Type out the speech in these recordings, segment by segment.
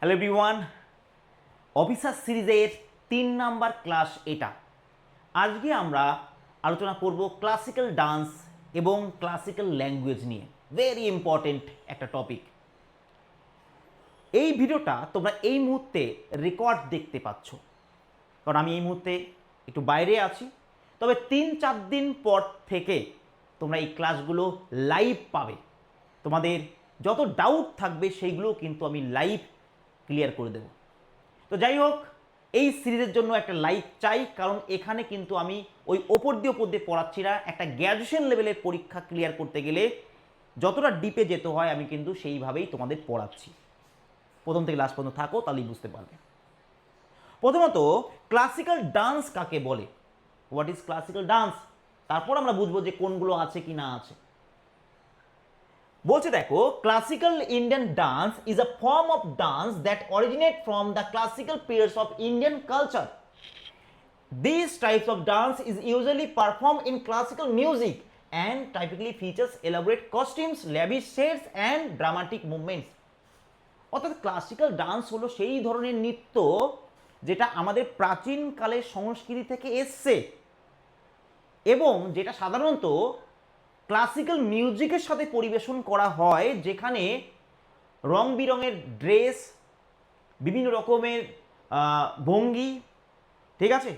Hello everyone, officer সিরিজের 3 number class এটা। আজকে আমরা আলোচনা করব ক্লাসিক্যাল ডান্স এবং ক্লাসিক্যাল ল্যাঙ্গুয়েজ নিয়ে। ভেরি ইম্পর্টেন্ট একটা টপিক। এই ভিডিওটা তোমরা এই মুহূর্তে রেকর্ড দেখতে পাচ্ছ, কারণ আমি এই মুহূর্তে একটু বাইরে আছি। তবে 3-4 দিন পর থেকে তোমরা এই ক্লাসগুলো লাইভ পাবে। তোমাদের যত ডাউট থাকবে সেইগুলো কিন্তু আমি লাইভ ক্লিয়ার করে দেব। তো যাই হোক, এই সিরিজের জন্য একটা লাইক চাই, কারণ এখানে কিন্তু আমি ওই ওপর দিয়ে পড়াচ্ছি না। একটা গ্র্যাজুয়েশন লেভেলের পরীক্ষা ক্লিয়ার করতে গেলে যতটা ডিপে যেতে হয় আমি কিন্তু সেইভাবেই তোমাদের পড়াচ্ছি। প্রথম থেকে লাস্ট পর্যন্ত থাকো, তাহলেই বুঝতে পারবে। প্রথমত, ক্লাসিক্যাল ডান্স কাকে বলে, হোয়াট ইজ ক্লাসিক্যাল ডান্স, তারপর আমরা বুঝবো যে কোনগুলো আছে কি না আছে। বলছে দেখো, classical Indian dance is a form of dance that originate from the classical periods of Indian culture. These types of dance is usually performed in classical music and typically features elaborate costumes, lavish sets and dramatic movements. অর্থাৎ classical dance হলো সেই ধরনের নৃত্য যেটা আমাদের প্রাচীনকালের সংস্কৃতি থেকে এসছে এবং যেটা সাধারণত ক্লাসিক্যাল মিউজিকের সাথে পরিবেশন করা হয়, যেখানে রং বিরঙের ড্রেস, বিভিন্ন রকমের ভঙ্গি, ঠিক আছে,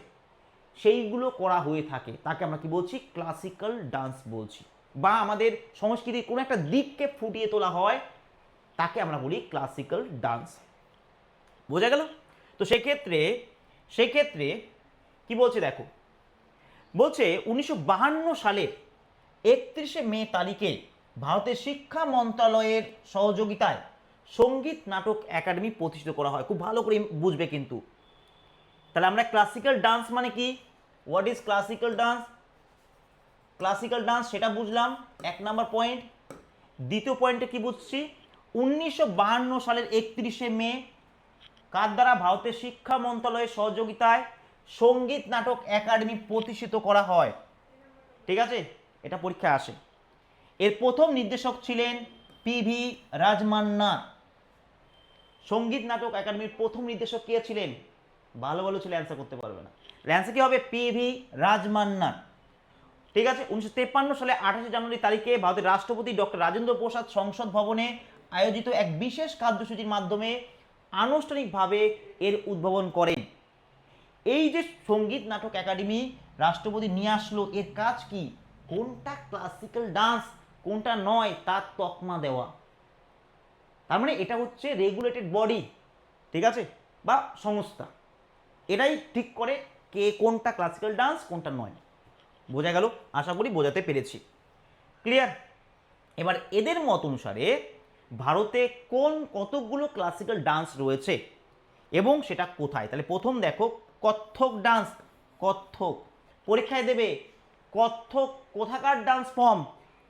সেইগুলো করা হয়ে থাকে। তাকে আমরা কি বলছি? ক্লাসিক্যাল ডান্স বলছি। বা আমাদের সংস্কৃতির কোনো একটা দিককে ফুটিয়ে তোলা হয়, তাকে আমরা বলি ক্লাসিক্যাল ডান্স। বোঝা গেল? তো সেক্ষেত্রে কি বলছে দেখো, বলছে 1952 সালের 31শে মে তারিখে ভারতের শিক্ষা মন্ত্রণালয়ের সহযোগিতায় সঙ্গীত নাটক একাডেমি প্রতিষ্ঠিত করা হয়। খুব ভালো করে বুঝবে কিন্তু। তাহলে আমরা ক্লাসিক্যাল ডান্স মানে কি, what is classical dance, classical dance সেটা বুঝলাম, 1 নাম্বার পয়েন্ট। দ্বিতীয় পয়েন্টে কি বুঝছি? 1952 সালের 31শে মে কার দ্বারা? ভারতের শিক্ষা মন্ত্রণালয়ের সহযোগিতায় সঙ্গীত নাটক একাডেমি প্রতিষ্ঠিত করা হয়। ঠিক আছে, এটা পরীক্ষায় আসে। এর প্রথম নির্দেশক ছিলেন পি.ভি. রাজমান্না। সঙ্গীত নাটক একাডেমির প্রথম নির্দেশক কে ছিলেন? ভালো ভালো ছেলে অ্যান্সার করতে পারবে না। অ্যান্সার কি হবে? পি.ভি. রাজমান্না। ঠিক আছে। 1953 সালে 28 জানুয়ারি তারিখে ভারতের রাষ্ট্রপতি ডক্টর রাজেন্দ্র প্রসাদ সংসদ ভবনে আয়োজিত এক বিশেষ কার্যসূচির মাধ্যমে আনুষ্ঠানিকভাবে এর উদ্ভাবন করেন। এই যে সঙ্গীত নাটক একাডেমি রাষ্ট্রপতি নিয়ে আসলো, এর কাজ কি? কোনটা ক্লাসিক্যাল ডান্স কোনটা নয় তার তকমা দেওয়া। তার মানে এটা হচ্ছে রেগুলেটেড বডি, ঠিক আছে, বা সংস্থা। এটাই ঠিক করে কে কোনটা ক্লাসিক্যাল ডান্স কোনটা নয়। বোঝা গেল? আশা করি বোঝাতে পেরেছি। ক্লিয়ার? এবার এদের মত অনুসারে ভারতে কতগুলো ক্লাসিক্যাল ডান্স রয়েছে এবং সেটা কোথায়। তাহলে প্রথম দেখো, কত্থক ডান্স। কত্থক পরীক্ষায় দেবে, কত্থক কোথাকার ডান্স ফর্ম,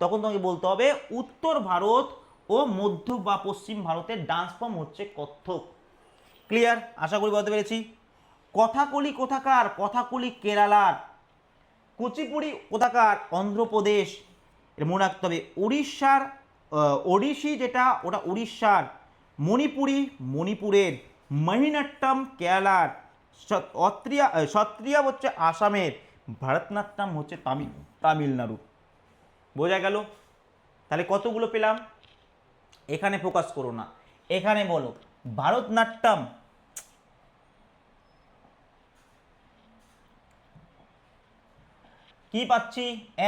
তখন তোমাকে বলতে হবে উত্তর ভারত ও মধ্য বা পশ্চিম ভারতের ডান্স ফর্ম হচ্ছে কত্থক। ক্লিয়ার? আশা করি বলতে পেরেছি। কথাকলি কোথাকার? কথাকলি কেরালার। কুচিপুড়ি কোথাকার? অন্ধ্রপ্রদেশ। এটা মনে রাখতে হবে। উড়িষ্যার ওড়িশি যেটা, ওটা উড়িষ্যার। মণিপুরি মণিপুরের। মোহিনীঅট্টম কেরালার। সত্রিয়া হচ্ছে আসামের। ভারতনাট্যম হচ্ছে তামিলনাড়ু। বোঝা গেল? তাহলে কতগুলো পেলাম? এখানে ফোকাস করো না, এখানে বলো ভারতনাট্যম। কি পাচ্ছি?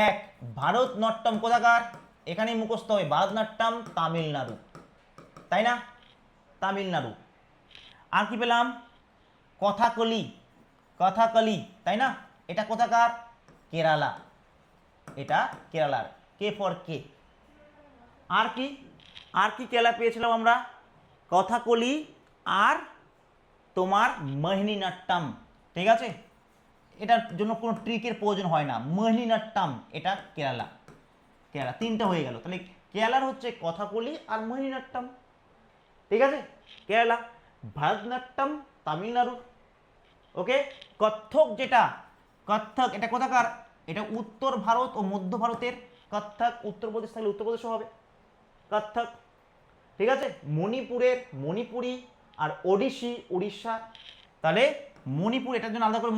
1। ভারতনাট্যম কোথাকার? এখানে মুখস্থ হবে, ভারতনাট্যম তামিলনাড়ু, তাই না? তামিলনাড়ু। আর কি পেলাম? কথাকলি। কথাকলি, তাই না? এটা কোথাকার? কেরালা। এটা কেরালার। কে ফর কে। আর কি কেরালা পেয়েছিলাম আমরা? কথাকলি আর তোমার মোহিনীঅট্টম। ঠিক আছে, এটার জন্য কোনো ট্রিকের প্রয়োজন হয় না। মোহিনীঅট্টম এটা কেরালা। কেরালা 3টা হয়ে গেল। তাহলে কেরালার হচ্ছে কথাকলি আর মোহিনীঅট্টম। ঠিক আছে, কেরালা। ভারতনাট্যম তামিলনাড়ু। ওকে। কত্থক যেটা, কত্থক এটা কোথাকার? এটা উত্তর ভারত ও মধ্য ভারতের। কত্থক উত্তরপ্রদেশ থাকলে উত্তরপ্রদেশও হবে কত্থক। ঠিক আছে। মণিপুরের মণিপুরি, আর ওডিশি উড়িষ্যা। তাহলে মণিপুর, এটার জন্য আলাদা করে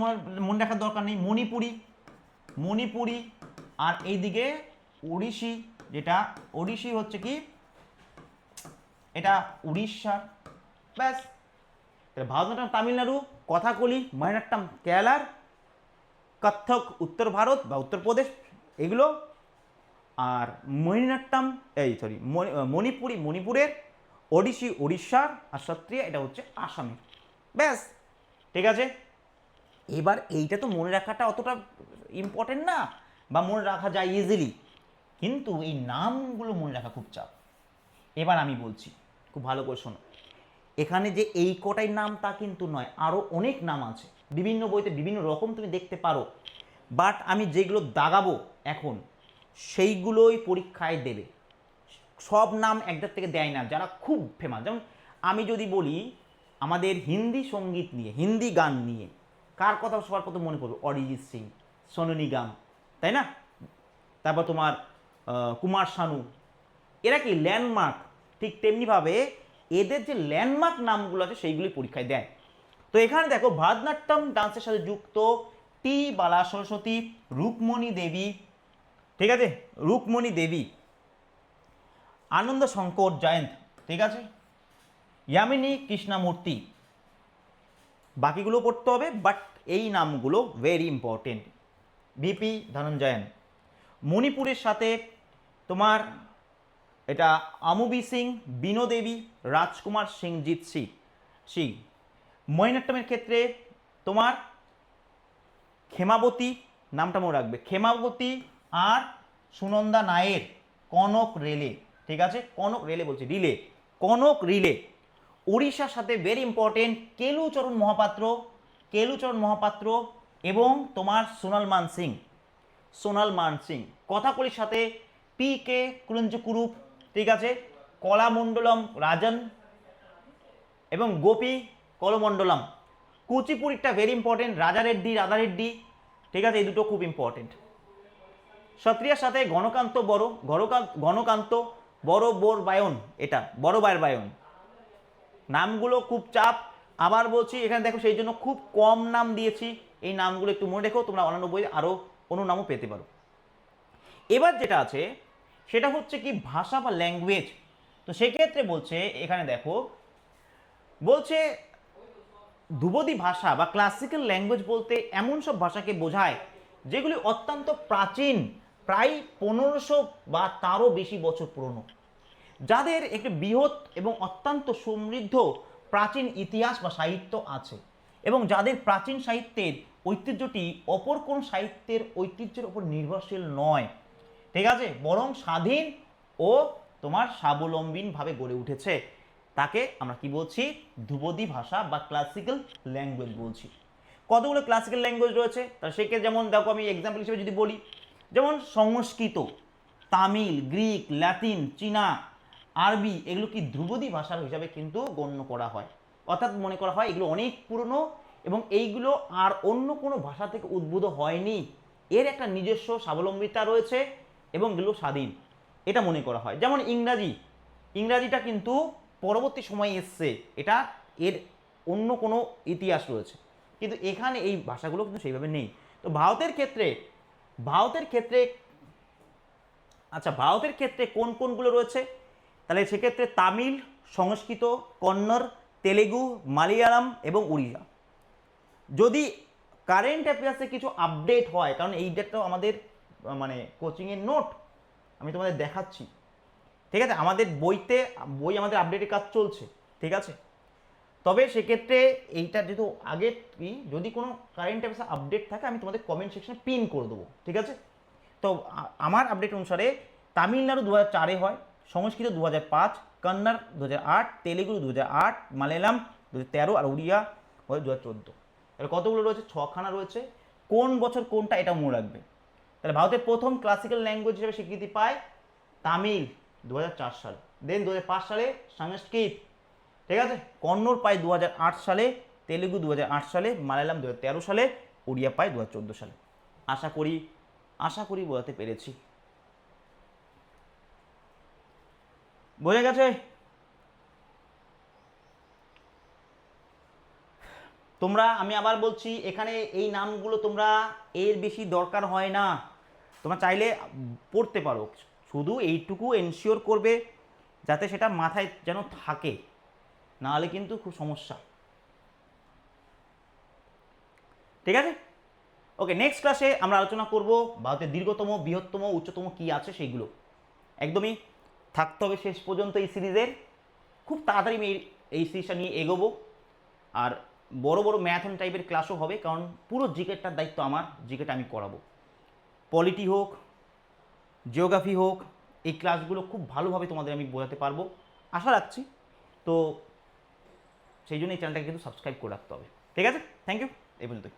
মনে রাখার দরকার নেই। মণিপুরি আর এইদিকে ওড়িশি, যেটা ওড়িশি হচ্ছে কি এটা উড়িষ্যার। ব্যাস। তাহলে ভারতনাট্যম তামিলনাড়ু, কথাকলি মহিনাট্যম কেরালার, কত্থক উত্তর ভারত বা উত্তরপ্রদেশ এগুলো, আর মহিনাট্যম মণিপুরের, ওডিশি উড়িষ্যার, আর সত্রিয়া এটা হচ্ছে আসামের। ব্যাস, ঠিক আছে। এবার এইটা তো মনে রাখাটা অতটা ইম্পর্টেন্ট না, বা মনে রাখা যায় ইজিলি, কিন্তু এই নামগুলো মনে রাখা খুব চাপ। এবার আমি বলছি, খুব ভালো করে শোনো। এখানে যে এই কটাই নাম তা কিন্তু নয়, আরও অনেক নাম আছে, বিভিন্ন বইতে বিভিন্ন রকম তুমি দেখতে পারো, বাট আমি যেগুলো দাগাবো এখন সেইগুলোই পরীক্ষায় দেবে। সব নাম একটার থেকে দেয় না, যারা খুব ফেমাস। যেমন আমি যদি বলি আমাদের হিন্দি সঙ্গীত নিয়ে, হিন্দি গান নিয়ে কার কথা সবার প্রথম মনে পড়বে? অরিজিৎ সিং, সোনু নিগম, তাই না? তারপর তোমার কুমার শানু, এরা কি ল্যান্ডমার্ক। ঠিক তেমনিভাবে এদের যে ল্যান্ডমার্ক নামগুলো আছে সেইগুলি পরীক্ষায় দেয়। তো এখানে দেখো ভারতনাট্যম ডান্সের সাথে যুক্ত টি বালা সরস্বতী, রুকমণি দেবী, ঠিক আছে, রুকমণি দেবী, আনন্দ শঙ্কর জয়ন্ত, ঠিক আছে, ইয়ামিনী কৃষ্ণমূর্তি, বাকিগুলো পড়তে হবে, বাট এই নামগুলো ভেরি ইম্পর্টেন্ট। বিপি ধনঞ্জয়ন। মণিপুরের সাথে তোমার এটা আমুবি সিং, বিনো দেবী, রাজকুমার সিংজিৎ সিং। মহিনাট্যমের ক্ষেত্রে তোমার ক্ষেমাবতী, নামটা মনে রাখবে, ক্ষেমাবতী আর সুনন্দা নায়ের, কনক রেলে, ঠিক আছে, কনক রেলে বলছি, রিলে, কনক রিলে। উড়িষ্যার সাথে ভেরি ইম্পর্টেন্ট কেলুচরণ মহাপাত্র এবং তোমার সোনাল মান সিং। কথাকলির সাথে পি কে কুলঞ্জকুরুপ, ঠিক আছে, কলামণ্ডলম রাজন এবং গোপী কলমণ্ডলম। কুচিপুড়িটা ভেরি ইম্পর্টেন্ট, রাধা রেড্ডি, ঠিক আছে, এই দুটো খুব ইম্পর্টেন্ট। সত্রিয়ার সাথে গণকান্ত বড় বোর বায়ন, এটা বড় বায়ের বায়ন। নামগুলো খুব চাপ, আবার বলছি এখানে দেখো সেই জন্য খুব কম নাম দিয়েছি, এই নামগুলো একটু মনে রেখো, তোমরা অন্যান্য বই আরও অন্য নামও পেতে পারো। এবার যেটা আছে সেটা হচ্ছে কি ভাষা বা ল্যাঙ্গুয়েজ। তো সেক্ষেত্রে বলছে এখানে দেখো, বলছে ধ্রুপদী ভাষা বা ক্লাসিক্যাল ল্যাঙ্গুয়েজ বলতে এমন সব ভাষাকে বোঝায় যেগুলি অত্যন্ত প্রাচীন, প্রায় 1500 বা তারও বেশি বছর পুরনো, যাদের একটি বৃহৎ এবং অত্যন্ত সমৃদ্ধ প্রাচীন ইতিহাস বা সাহিত্য আছে, এবং যাদের প্রাচীন সাহিত্যের ঐতিহ্যটি অপর কোন সাহিত্যের ঐতিহ্যের উপর নির্ভরশীল নয়, ঠিক আছে, বরং স্বাধীন ও তোমার স্বাবলম্বীভাবে গড়ে উঠেছে, তাকে আমরা কি বলছি? ধ্রুপদী ভাষা বা ক্লাসিক্যাল ল্যাঙ্গুয়েজ বলছি। কতগুলো ক্লাসিক্যাল ল্যাঙ্গুয়েজ রয়েছে, তা সেক্ষেত্রে যেমন দেখো আমি এক্সাম্পল হিসেবে যদি বলি, যেমন সংস্কৃত, তামিল, গ্রিক, ল্যাটিন, চীনা, আরবি, এগুলো কি ধ্রুপদী ভাষার হিসাবে কিন্তু গণ্য করা হয়, অর্থাৎ মনে করা হয় এগুলো অনেক পুরনো এবং এইগুলো আর অন্য কোনো ভাষা থেকে উদ্ভূত হয়নি, এর একটা নিজস্ব স্বাবলম্বিতা রয়েছে এবং এগুলো স্বাধীন, এটা মনে করা হয়। যেমন ইংরাজিটা কিন্তু পরবর্তী সময়ে এসছে, এটা এর অন্য কোনো ইতিহাস রয়েছে, কিন্তু এখানে এই ভাষাগুলো কিন্তু সেইভাবে নেই। তো ভারতের ক্ষেত্রে আচ্ছা, ভারতের ক্ষেত্রে কোন কোনগুলো রয়েছে? তাহলে সেক্ষেত্রে তামিল, সংস্কৃত, কন্নড়, তেলেগু, মালয়ালম এবং উড়িয়া। যদি কারেন্ট অ্যাফেয়ার্সে কিছু আপডেট হয়, কারণ এই ডেটটাও আমাদের মানে কোচিংয়ের নোট আমি তোমাদের দেখাচ্ছি, ঠিক আছে, আমাদের বই আমাদের আপডেটের কাজ চলছে, ঠিক আছে। তবে সেক্ষেত্রে এইটা যেহেতু আগে কি, যদি কোনো কারেন্ট অ্যাফেয়ার্স আপডেট থাকে আমি তোমাদের কমেন্ট সেকশনে পিন করে দেবো, ঠিক আছে। তো আমার আপডেট অনুসারে তামিলনাড়ু 2004-এ হয়, সংস্কৃত 2005, কন্নড় 2008, তেলেগু 2008, মালয়ালম 2013 আর উড়িয়া হয় 2014। তাহলে কতগুলো রয়েছে? 6খানা রয়েছে। কোন বছর কোনটা এটা মনে রাখবে। তাহলে ভারতের প্রথম ক্লাসিক্যাল ল্যাঙ্গুয়েজ হিসেবে স্বীকৃতি পায় তামিল 2004 সালে, দেন 2005 সালে সংস্কৃত, ঠিক আছে, কন্নড় পায় 2008 সালে, তেলেগু 2008 সালে, মালয়ালম 2013 সালে, উড়িয়া পায় 2014 সালে। আশা করি বোঝাতে পেরেছি। বোঝা গেছে? তোমরা, আমি আবার বলছি, এখানে এই নামগুলো তোমরা এর বেশি দরকার হয় না, তোমরা চাইলে পড়তে পারো, শুধু এইটুকু এনশিওর করবে যাতে সেটা মাথায় যেন থাকে, নাহলে কিন্তু খুব সমস্যা। ঠিক আছে, ওকে, নেক্সট ক্লাসে আমরা আলোচনা করব ভারতের দীর্ঘতম, বৃহত্তম, উচ্চতম কি আছে সেইগুলো। একদমই থাকতে হবে শেষ পর্যন্ত এই সিরিজের। খুব তাড়াতাড়ি আমি এই সিরিজটা নিয়ে এগোবো। আর বড় বড় ম্যাথন টাইপের ক্লাসও হবে, কারণ পুরো জিকেটার দায়িত্ব আমার, জিকেটা আমি করাবো। পলিটি হোক, জিওগ্রাফি হোক, এই ক্লাসগুলো খুব ভালোভাবে তোমাদের আমি বোঝাতে পারবো আশা রাখছি। তো সেই জন্য এই চ্যানেলটাকে কিন্তু সাবস্ক্রাইব করে রাখতে হবে। ঠিক আছে, থ্যাংক ইউ, এই পর্যন্তই।